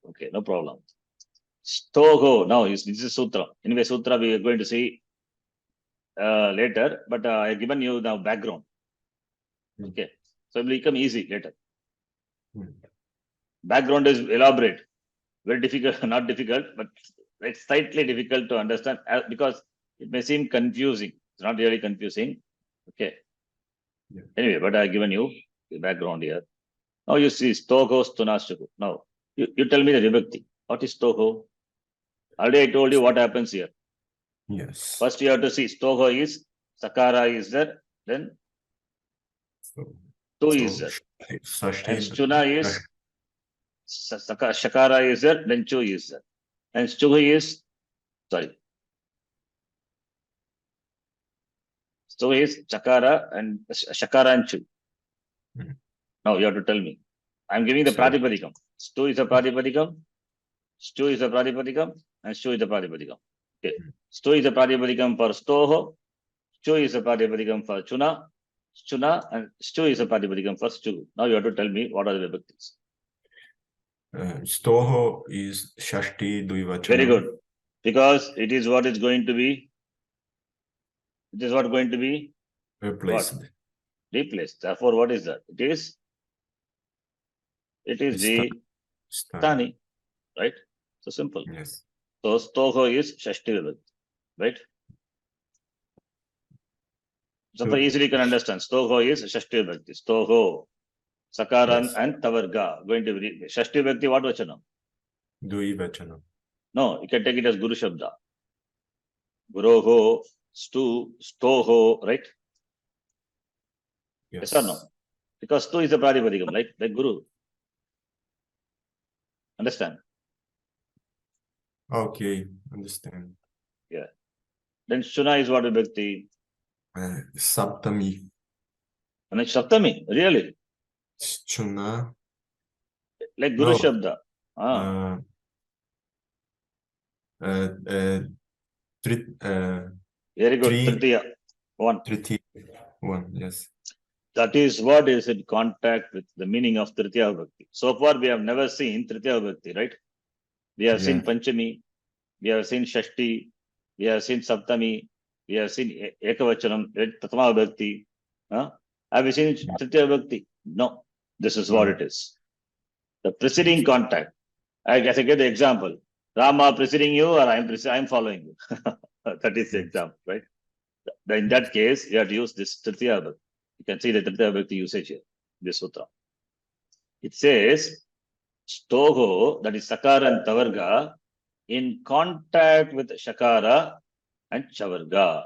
Okay, no problem. Stoho. Now, this is sutra. Anyway, sutra we are going to see later, but I have given you now background. Okay. So it will become easy later. Background is elaborate. Very difficult, not difficult, but it's slightly difficult to understand because it may seem confusing. It's not really confusing. Okay. Yeah. Anyway, but I've given you the background here. Now you see Stogos Tunashuku. Now you tell me the vibhakti. What is Toho? Already I told you what happens here. Yes. First you have to see Toho is, Sakara is there, then Tu is there. And Chuna is, Shakara is there, then Chu is there. And Chu is, sorry. Chu is Chakara and Shakara and Chu. Now you have to tell me. I'm giving the Pratipadikam. Stu is a Pratipadikam. Stu is a Pratipadikam. And Stu is a Pratipadikam. Okay. Stu is a Pratipadikam for Stoho. Stu is a Pratipadikam for Chuna. Chuna and Stu is a Pratipadikam for Stu. Now you have to tell me what are the vibhaktis. Stoho is Shashti Dvivachanam. Very good. Because it is what is going to be. It is what going to be Replaced. What? Replaced. Therefore, what is that? It is the Stani, right? So simple. Yes. So Stoho is Shashti Vibhakti, right? So easily you can understand. Stoho is Shashti Vibhakti. Stoho, Sakaran and Tavarga going to be Shashti Vibhakti. What vachanam? Dvivachanam. No, you can take it as Guru Shabda. Guroho, Stoho, right? Yes or no? Because Stu is a Pratipadikam, like Guru. Understand? Okay, understand. Yeah. Then Shuna is what Vibhakti? Saptami. And it's Saptami, really? Chuna. Like Guru Shabda. Very good. Tritiya. One. Tritiya. One, yes. That is what is in contact with the meaning of Tritiya Vibhakti. So far, we have never seen Tritiya Vibhakti, right? We have seen Panchami, we have seen Shashti, we have seen Saptami, we have seen Ekavachanam, Tatma Vibhakti. Have you seen Tritiya Vibhakti? No. This is what it is. The preceding contact. I guess I get the example. Rama preceding you or I'm following you. That is the example, right? In that case, you have to use this Tritiya Vibhakti. You can see the Tritiya Vibhakti usage here, this sutra. It says, Stoho, that is Sakara and Tavarga, in contact with Shakara and Chavarga.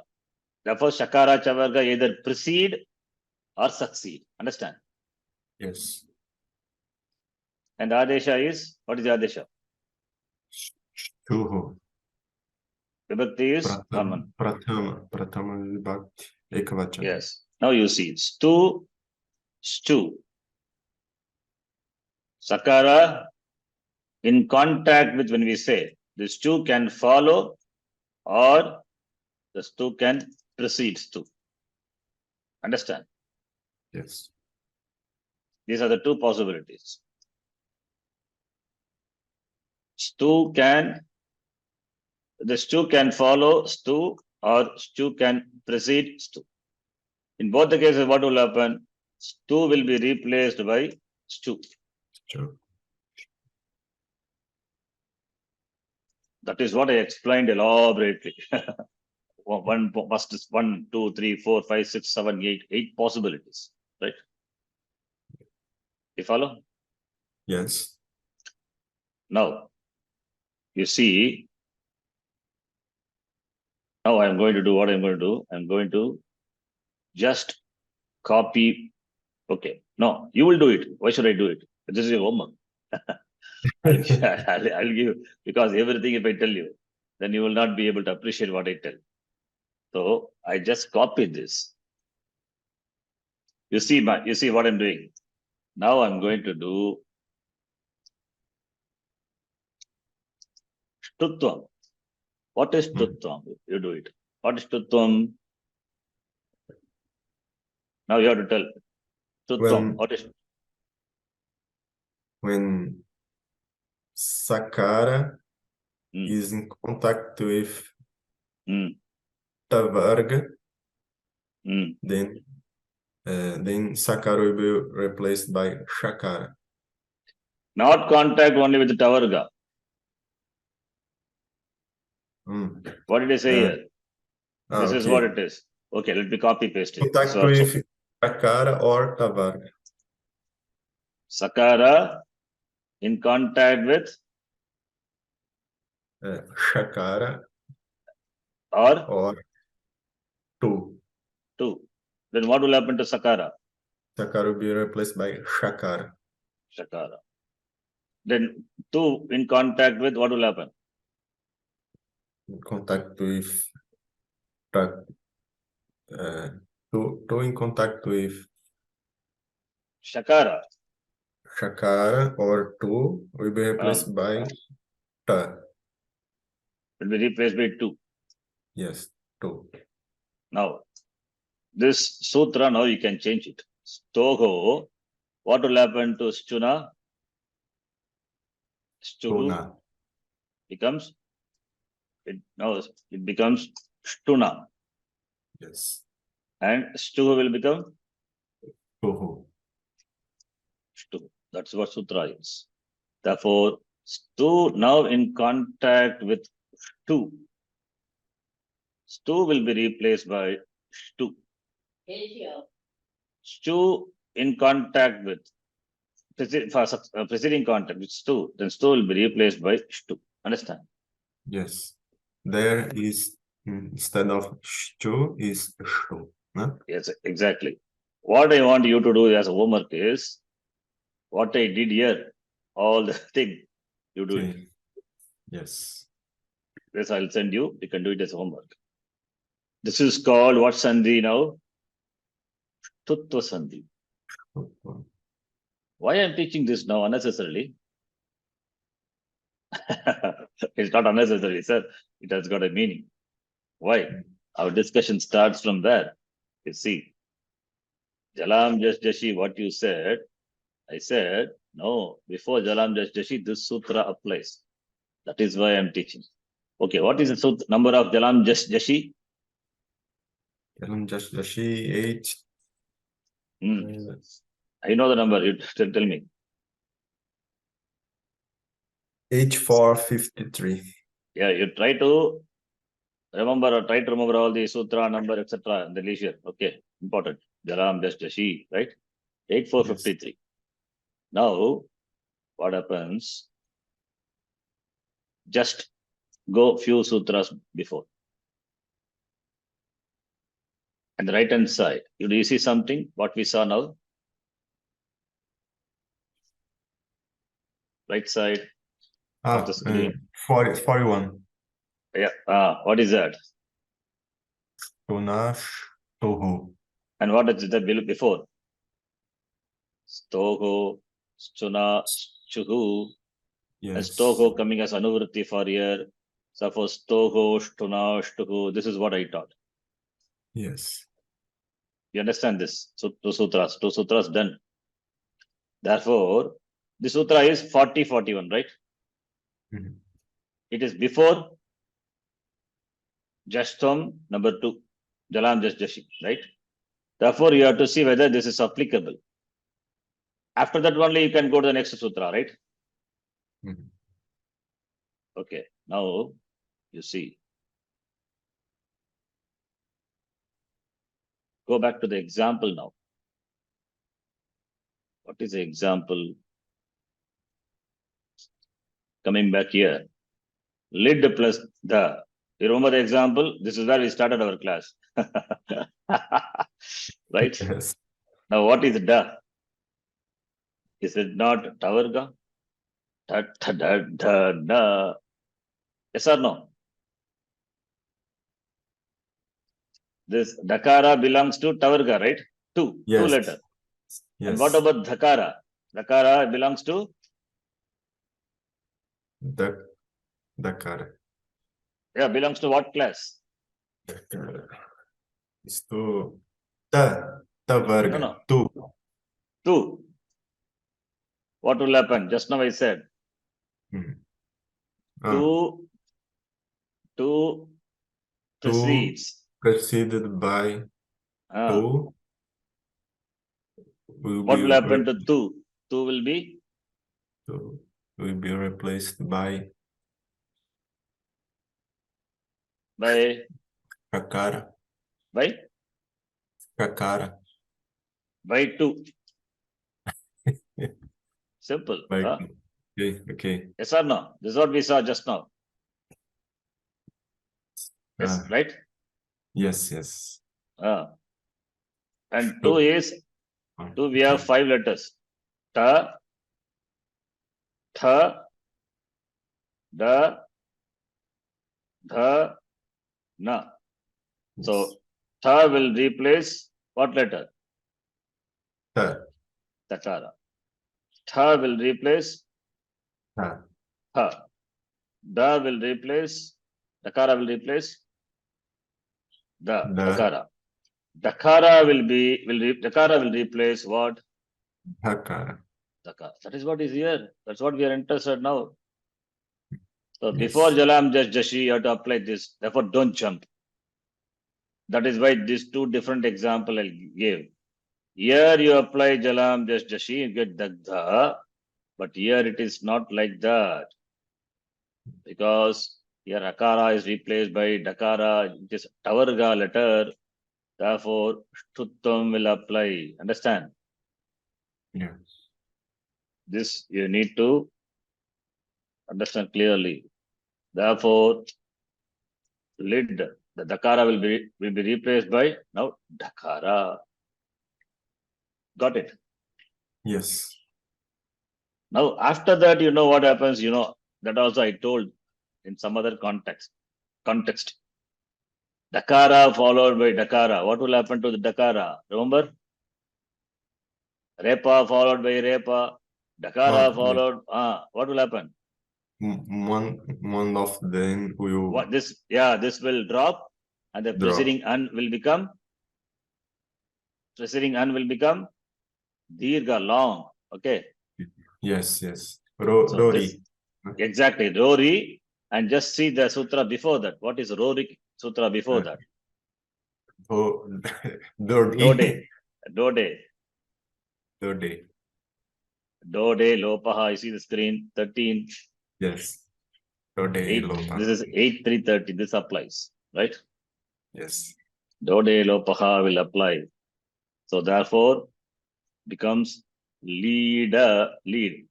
Therefore, Shakara, Chavarga either precede or succeed. Understand? Yes. And Adesha is, what is the Adesha? Shuho. Vibhakti is common. Prathama Vibhakti. Ekavachanam. Yes. Now you see, Stu, Sakara, in contact with, when we say, the Stu can follow or the Stu can precede Stu. Understand? Yes. These are the two possibilities. The Stu can follow Stu or Stu can precede Stu. In both the cases, what will happen? Stu will be replaced by Stu. Sure. That is what I explained elaborately. 1, 2, 3, 4, 5, 6, 7, 8 possibilities, right? You follow? Yes. Now, you see, now I'm going to do what I'm going to do. I'm going to just copy. Okay. No, you will do it. Why should I do it? This is your homework. I'll give, because everything if I tell you, then you will not be able to appreciate what I tell. So I just copied this. You see what I'm doing. Now I'm going to do Shtutvam. What is Shtutvam? You do it. What is Shtutvam? Now you have to tell. Shtutvam. What is? When Sakara is in contact with Tavarga, then Sakara will be replaced by Shakara. Not contact only with the Tavarga. What did I say here? This is what it is. Okay, let me copy paste it. Contact with Dakara or Tavarga. Sakara in contact with Shakara or Tu. Tu. Then what will happen to Sakara? Sakara will be replaced by Shakara. Shakara. Then Tu in contact with what will happen? In contact with Tu in contact with Shakara. Shakara or Tu will be replaced by Ta. Will be replaced by Tu. Yes, Tu. Now, this sutra, now you can change it. Stoho, what will happen to Stuna? Stuhu becomes, now it becomes Stuna. Yes. And Stuhu will become Tuhu. Stu. That's what sutra is. Therefore, Stu now in contact with Stu. Stu will be replaced by Stu. Stu in contact with preceding contact with Stu, then Stu will be replaced by Stu. Understand? Yes. There is, instead of Stu, is Shu. No? Yes, exactly. What I want you to do as a homework is what I did here, all the thing, you do it. Yes. This I'll send you. You can do it as homework. This is called what Sandhi now? Tutva Sandhi. Why I'm teaching this now unnecessarily? It's not unnecessary, sir. It has got a meaning. Why? Our discussion starts from there. You see, Jalam Jashi, what you said, I said, no, before Jalam Jashi, this sutra applies. That is why I'm teaching. Okay, what is the number of Jalam Jashi? Jalam Jashi 8. I know the number, you tell me. 8453. Yeah, you try to remember or try to remember all the sutra number, etc. in the leisure. Okay, important. Jalam Jashi, right? 8453. Yes. Now, what happens? Just go few sutras before. And the right hand side, do you see something? What we saw now? Right side of the screen. 41. Yeah. What is that? Tunash Tuhu. And what is that before? Stoho, Stuna, Chuhu. Yes. And Stoho coming as Anuvritti for here. So for Stoho, Stuna, Shtuhu. This is what I taught. Yes. You understand this? So two sutras done. Therefore, the sutra is 40-41, right? Mm-hmm. It is before Jastam number 2, Jalam Jashi, right? Therefore, you have to see whether this is applicable. After that only you can go to the next sutra, right? Mm-hmm. Okay, now you see. Go back to the example now. What is the example? Coming back here. Lid plus the. You remember the example? This is where we started our class. Right? Yes. Now, what is da? Is it not Tavarga? Da. Yes or no? This Dakara belongs to Tavarga, right? Two letter. Yes. And what about Dakara? Dakara belongs to? Dakara. Yeah, belongs to what class? Dakara. It's to Tavarga. No. Two. What will happen? Just now I said. Two precedes. Preceded by two. What will happen to two? Two will be? Two will be replaced by? Dakara. By? Dakara. By two. Simple. Okay. Yes or no? This is what we saw just now. Yes, right? Yes. And 2 is, 2 we have 5 letters. Ta, tha, da, dha, na. So, tha will replace what letter? Ta. Dakara. Tha will replace Ta. tha. Da will replace, Dakara will replace da, Dakara. Dakara will replace what? Dakara. Dakara. That is what is here. That's what we are interested now. So Yes. before Jalam Jashi, you have to apply this. Therefore, don't jump. That is why these two different example I gave. Here you apply Jalam Jashi, you get Dagdha. But here it is not like that. Because here Akara is replaced by Dakara. It is Tavarga letter. Therefore, Stuttam will apply. Understand? Yes. This you need to understand clearly. Therefore, lid, the Dakara will be replaced by now Dakara. Got it? Yes. Now, after that, you know what happens? You know, that also I told in some other context. Dakara followed by Dakara. What will happen to the Dakara? Remember? Repa followed by Repa. Dakara followed. What will happen? One of them will What this? Yeah, this will drop, and the preceding an will become. Dirga, long. Okay. Yes. So Rory. this, exactly, Rory, and just see the sutra before that. What is Rory sutra before that? Dode. Dode. Dode, Lopaha. You see the screen, 13. Yes. Dode, 8. Lopaha. This is 8, 330. This applies, right? Yes. Dode, Lopaha will apply. So therefore, becomes leader. Here,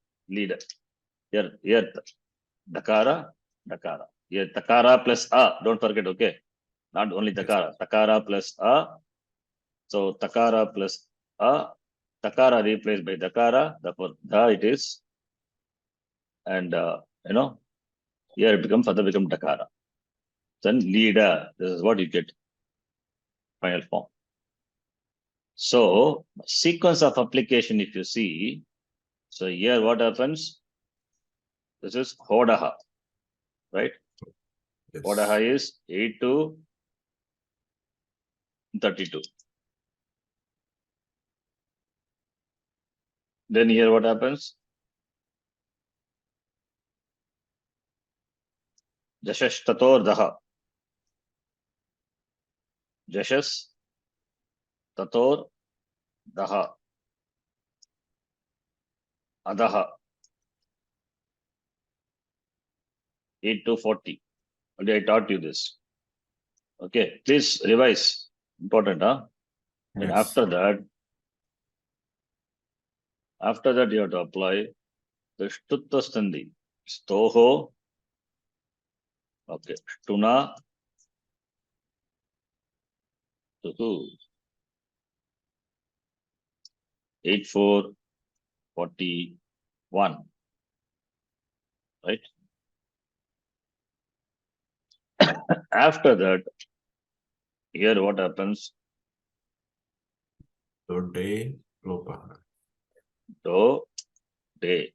Dakara. Here, Dakara plus A. Don't forget, okay? Not only Dakara. Dakara plus A. So Dakara plus A. Dakara replaced by Dakara. Therefore, Da it is. And, here it becomes, further become Dakara. Then leader. This is what you get. Final form. So, sequence of application, if you see, so here what happens? This is Hodaha, right? Yes. Hodaha is 8 to 32. Then here what happens? Jashash Tator Daha. Jashas Tator Daha. Adaha. 8 to 40. Already I taught you this. Okay, please revise. Important, huh? Yes. And after that you have to apply the Shtutta Standi. Stoho. Okay, Shtuna. Tutu. 8, 4, 41. Right? After that, here what happens? Dode, Lopaha. Do, de.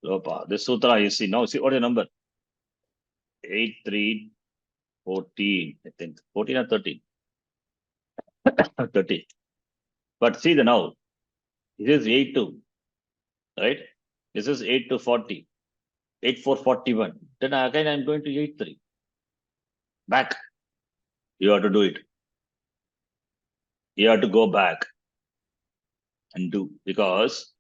Lopa. This sutra you see now. See what is the number? 8, 3, 14. I think 14 or 13. 30. But see the now. This is 8 2. Right? This is 8 to 40. 8, 4, 41. Then again I'm going to 8, 3. Back. You have to do it. You have to go back and do, because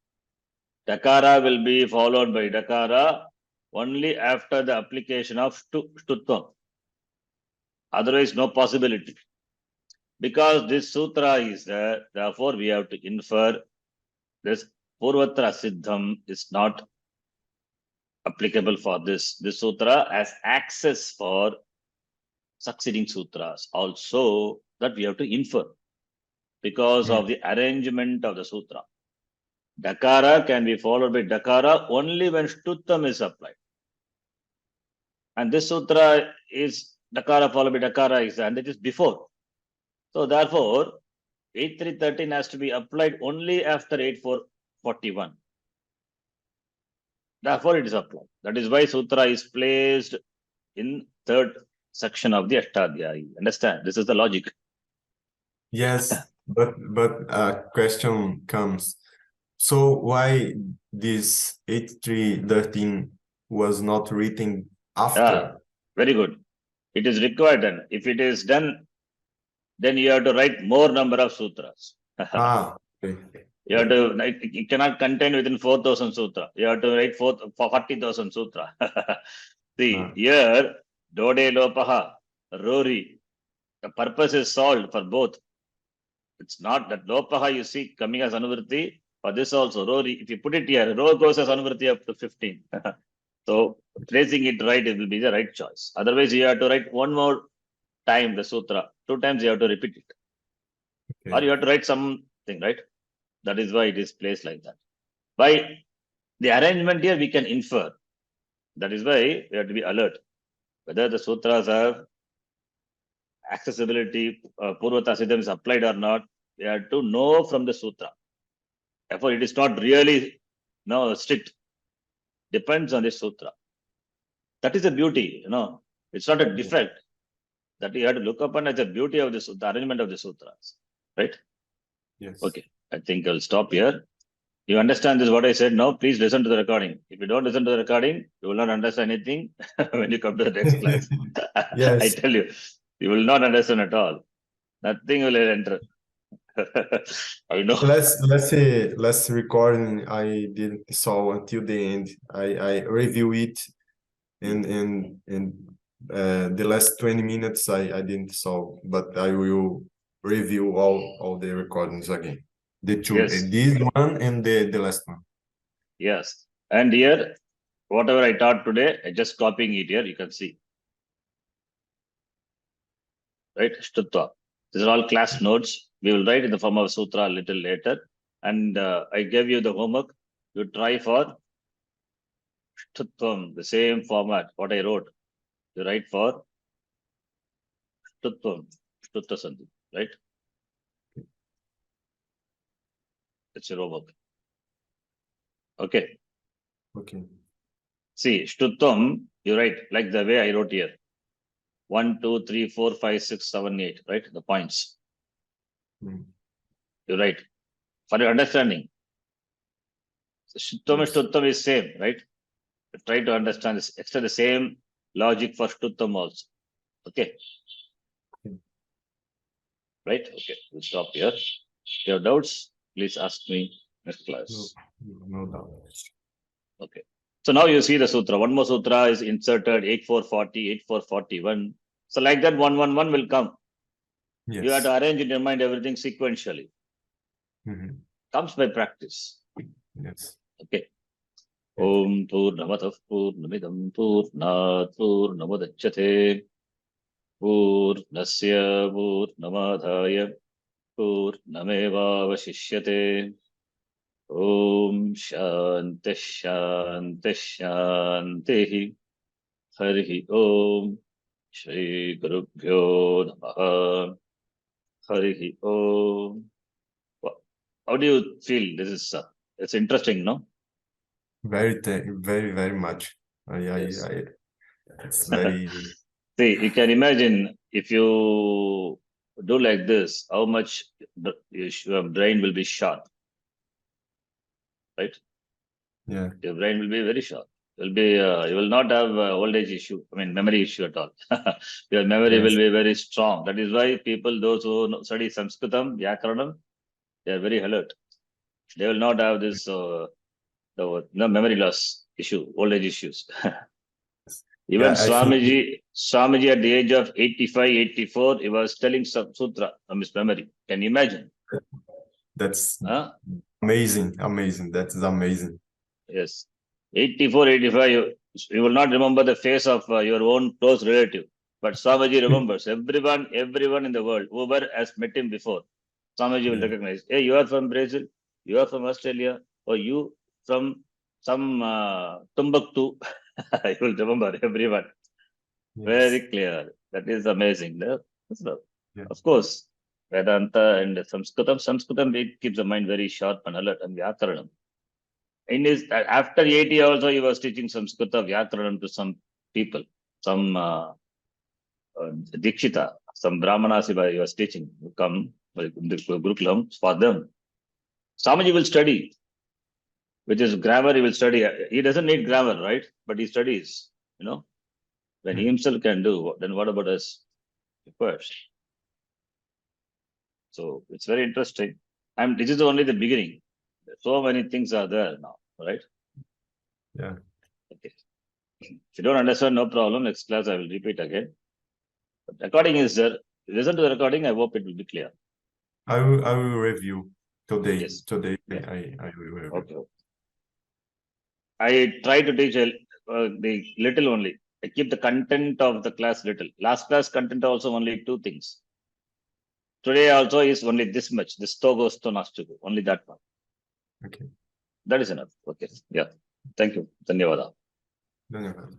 Dakara will be followed by Dakara only after the application of Stutvam. Otherwise, no possibility. Because this sutra is there, therefore we have to infer this Purvatra Siddham is not applicable for this sutra as access for succeeding sutras. Also, that we have to infer because of the arrangement of the sutra. Dakara can be followed by Dakara only when Shtuttam is applied. And this sutra is Dakara followed by Dakara is, and it is before. So therefore, 8313 has to be applied only after 8441. Therefore, it is applied. That is why sutra is placed in third section of the Ashtadhyayi. Understand? This is the logic. Yes, but a question comes. So why this 8313 was not written after? Yeah, very good. It is required then. If it is done, then you have to write more number of sutras. Okay. You have to, it cannot contain within 4,000 sutra. You have to write 40,000 sutra. See, here, Dode Lopaha, Rory, the purpose is solved for both. It's not that Lopaha you see coming as Anuvritti, for this also, Rory, if you put it here, Ro goes as Anuvritti up to 15. So, tracing it right, it will be the right choice. Otherwise, you have to write one more time the sutra. 2 times you have to repeat it. Okay. Or you have to write something, right? That is why it is placed like that. By the arrangement here, we can infer. That is why we have to be alert. Whether the sutras have accessibility, Purvata Siddham is applied or not, we have to know from the sutra. Therefore, it is not really strict. Depends on the sutra. That is the beauty, It's not a defect. That you have to look upon as the beauty of the arrangement of the sutras. Right? Yes. Okay. I think I'll stop here. You understand this, what I said now? Please listen to the recording. If you don't listen to the recording, you will not understand anything when you come to the next class. Yes. I tell you, you will not understand at all. Nothing will enter. I know. Last recording I didn't saw until the end. I review it and the last 20 minutes I didn't saw, but I will review all the recordings again. The two, Yes. this one and the last one. Yes. And here, whatever I taught today, I just copying it here, you can see. Right? Shtutva. These are all class notes. We will write in the form of sutra a little later. And I gave you the homework. You try for Shtutvam, the same format, what I wrote. You write for Shtutvam, Shtutta Sandhi, right? It's your homework. Okay. Okay. See, Shtutvam, you write like the way I wrote here. 1, 2, 3, 4, 5, 6, 7, 8, right? The points. You write. For your understanding. Shtutvam and Shtuttam is same, right? Try to understand this. Extra the same logic for Shtuttam also. Okay. Right? Okay. We'll stop here. If you have doubts, please ask me next class. No doubts. Okay. So now you see the sutra. One more sutra is inserted, 8440, 8441. So like that, 111 will come. Yes. You have to arrange in your mind everything sequentially. Comes by practice. Yes. Okay. Om Purnamatav Purnamidam Purnat Purnamudachyate Purnasya Purnamadhaya Purnameva Vashishyate Om Shanti Shanti Shanti Harihi Om Shri Gurubhyo Namaha Harihi Om. How do you feel? This is it's interesting, no? Very, very much. Yes. It's very. See, you can imagine if you do like this, how much your brain will be sharp, right? Yeah. Your brain will be very sharp. You will not have old age issue. I mean, memory issue at all. Your memory will be very strong. That is why people, those who study Sanskritam, Vyakaranam, they are very alert. They will not have this memory loss issue, old age issues. Even Swamiji at the age of 85, 84, he was telling some sutra from his memory. Can you imagine? That's amazing. That is amazing. Yes. 84, 85, you will not remember the face of your own close relative. But Swamiji remembers everyone in the world, whoever has met him before. Swamiji will recognize, hey, you are from Brazil, you are from Australia, or you from some Timbuktu. You will remember everyone. Very clear. That is amazing. Of course, Vedanta and Sanskritam it keeps the mind very sharp and alert, and Vyakaranam. In his after 80 also he was teaching Sanskrita Vyakaranam to some people, some Dikshita, some Brahmanas he was teaching, come in the Gurukulam for them. Swamiji will study, which is grammar he will study. He doesn't need grammar, right? But he studies, When he himself can do, then what about us? First. So it's very interesting. And this is only the beginning. So many things are there now, right? Yeah. Okay. If you don't understand, no problem. Next class I will repeat again. But recording is there. Listen to the recording. I hope it will be clear. I will review today. Yes. Today Yeah. I will review. Okay. I try to teach the little only. I keep the content of the class little. Last class content also only 2 things. Today also is only this much. This togos to nastugo. Only that one. Okay. That is enough. Okay. Yeah. Thank you. Dhanyavada. Dhanyawad.